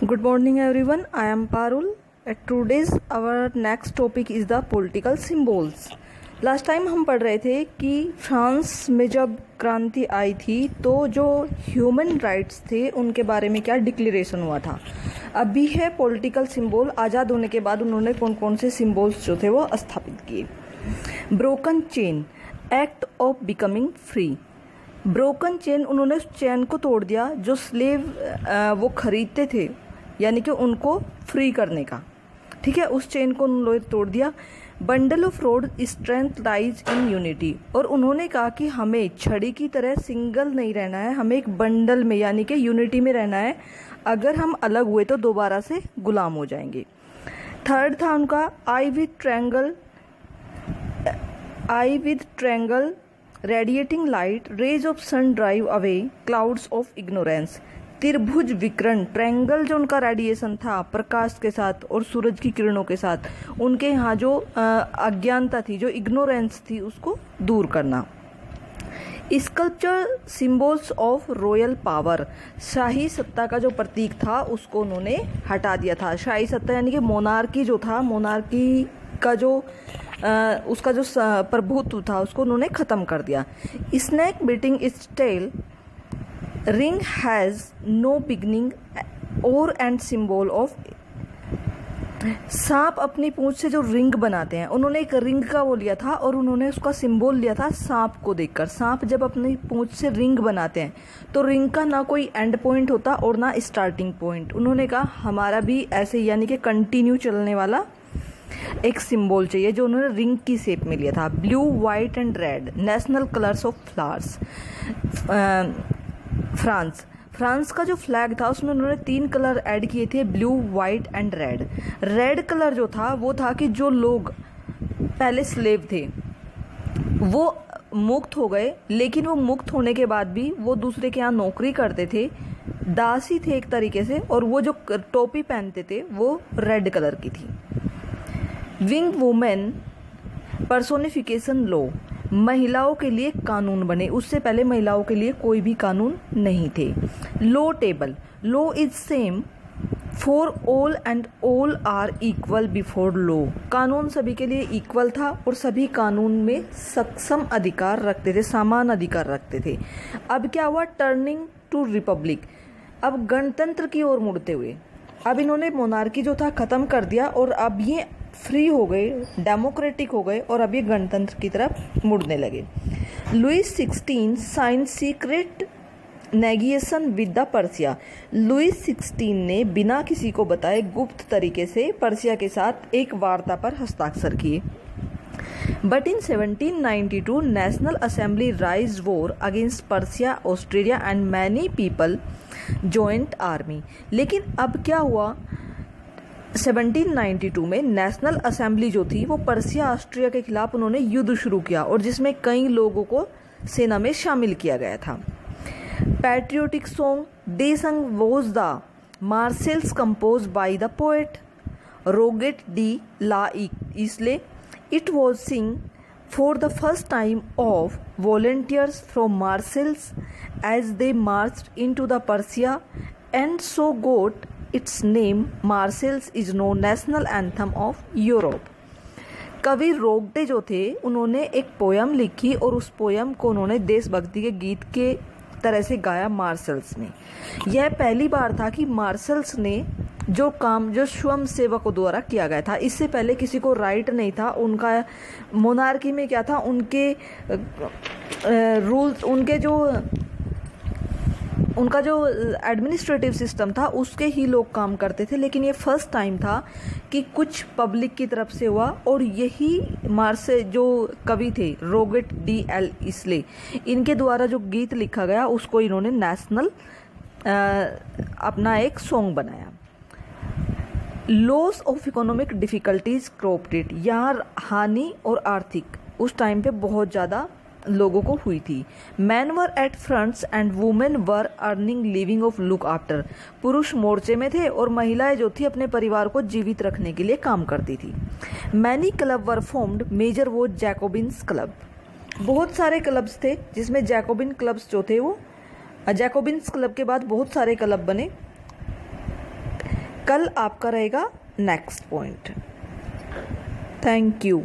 Good morning everyone, I am Parul. Today's our next topic is the political symbols. Last time हम पढ़ रहे थे कि France में जब क्रांति आई थी तो जो ह्यूमन राइट्स थे उनके बारे में क्या डिक्लेरेशन हुआ था। अभी है पॉलिटिकल सिंबल। आज़ाद होने के बाद उन्होंने कौन कौन से सिंबल्स जो थे वो स्थापित किए। Broken chain, act of becoming free. Broken chain, उन्होंने उस चैन को तोड़ दिया जो स्लेव वो खरीदते थे, यानी कि उनको फ्री करने का। ठीक है, उस चेन को उन्होंने तोड़ दिया। Bundle of road, strength lies in unity. और उन्होंने कहा कि हमें छड़ी की तरह सिंगल नहीं रहना है, हमें एक बंडल में यानी कि यूनिटी में रहना है। अगर हम अलग हुए तो दोबारा से गुलाम हो जाएंगे। थर्ड था उनका eye with triangle radiating light, rays of sun drive away clouds of ignorance. त्रिभुज विकर्ण, ट्रैंगल जो उनका रेडिएशन था प्रकाश के साथ और सूरज की किरणों के साथ, उनके यहाँ जो अज्ञानता थी, जो इग्नोरेंस थी, उसको दूर करना। Sculpture symbols of royal power, शाही सत्ता का जो प्रतीक था उसको उन्होंने हटा दिया था। शाही सत्ता यानी कि मोनार्की जो था, मोनार्की का जो उसका जो प्रभुत्व था उसको उन्होंने खत्म कर दिया। Snake biting its tail, ring has no beginning और एंड सिंबल ऑफ। सांप अपनी पूंछ से जो रिंग बनाते हैं, उन्होंने एक रिंग का वो लिया था और उन्होंने उसका सिंबल लिया था सांप को देखकर। सांप जब अपनी पूंछ से रिंग बनाते हैं तो रिंग का ना कोई एंड पॉइंट होता और ना स्टार्टिंग पॉइंट। उन्होंने कहा हमारा भी ऐसे यानी कि कंटिन्यू चलने वाला एक सिंबल चाहिए, जो उन्होंने रिंग की शेप में लिया था। Blue, white and red, national colours of flowers. France का जो फ्लैग था उसमें उन्होंने 3 कलर ऐड किए थे, blue, white and red. Red colour जो था वो था कि जो लोग पहले स्लेव थे वो मुक्त हो गए, लेकिन वो मुक्त होने के बाद भी वो दूसरे के यहाँ नौकरी करते थे, दासी थे एक तरीके से, और वो जो टोपी पहनते थे वो रेड कलर की थी। विंग वुमेन पर्सोनिफिकेशन लॉ, महिलाओं के लिए कानून बने, उससे पहले महिलाओं के लिए कोई भी कानून नहीं थे। Law table, law is same for all and all are equal before law. कानून सभी के लिए इक्वल था और सभी कानून में सक्षम अधिकार रखते थे, समान अधिकार रखते थे। अब क्या हुआ, टर्निंग टू रिपब्लिक, अब गणतंत्र की ओर मुड़ते हुए। अब इन्होंने मोनार्की जो था खत्म कर दिया और अब ये फ्री हो गए, डेमोक्रेटिक हो गए और अब ये गणतंत्र की तरफ मुड़ने लगे। Louis 16 sign secret negotiation with the Persia. Louis 16 ने बिना किसी को बताए गुप्त तरीके से पर्सिया के साथ एक वार्ता पर हस्ताक्षर किए। But in 1792 national assembly राइज्ड war against Persia, Australia and many people joint army. लेकिन अब क्या हुआ, 1792 में नेशनल असेंबली जो थी वो पर्सिया, ऑस्ट्रिया के खिलाफ उन्होंने युद्ध शुरू किया और जिसमें कई लोगों को सेना में शामिल किया गया था। Patriotic song the song was the Marseillaise compose by the poet Rouget de Lisle. It was sing for the first time of volunteers from Marseilles as they marched into the Persia and so got its name. Marseilles is now national anthem of Europe. कवि रोगडे जो थे उन्होंने एक poem लिखी और उस poem को उन्होंने देशभक्ति के गीत के तरह से गाया मार्सेल्स में। यह पहली बार था कि मार्सेल्स ने जो काम जो स्वयं सेवकों द्वारा किया गया था, इससे पहले किसी को राइट नहीं था। उनका मोनार्की में क्या था, उनके रूल्स, उनका जो एडमिनिस्ट्रेटिव सिस्टम था उसके ही लोग काम करते थे। लेकिन ये फर्स्ट टाइम था कि कुछ पब्लिक की तरफ से हुआ और यही मार्से जो कवि थे रोगेट डी एल इसले, इनके द्वारा जो गीत लिखा गया उसको इन्होंने नेशनल अपना एक सॉन्ग बनाया। Loss of economic difficulties cropped it, यहाँ हानि और आर्थिक उस टाइम पे बहुत ज़्यादा लोगों को हुई थी। Man were at fronts and women were earning living of look after, पुरुष मोर्चे में थे और महिलाएं जो थी अपने परिवार को जीवित रखने के लिए काम करती थी। Many club were formed, major वो जैकोबिन्स क्लब, बहुत सारे क्लब्स थे जिसमें जैकोबिन क्लब्स जो थे वो जैकोबिन्स क्लब के बाद बहुत सारे क्लब बने। कल आपका रहेगा नेक्स्ट पॉइंट। Thank you.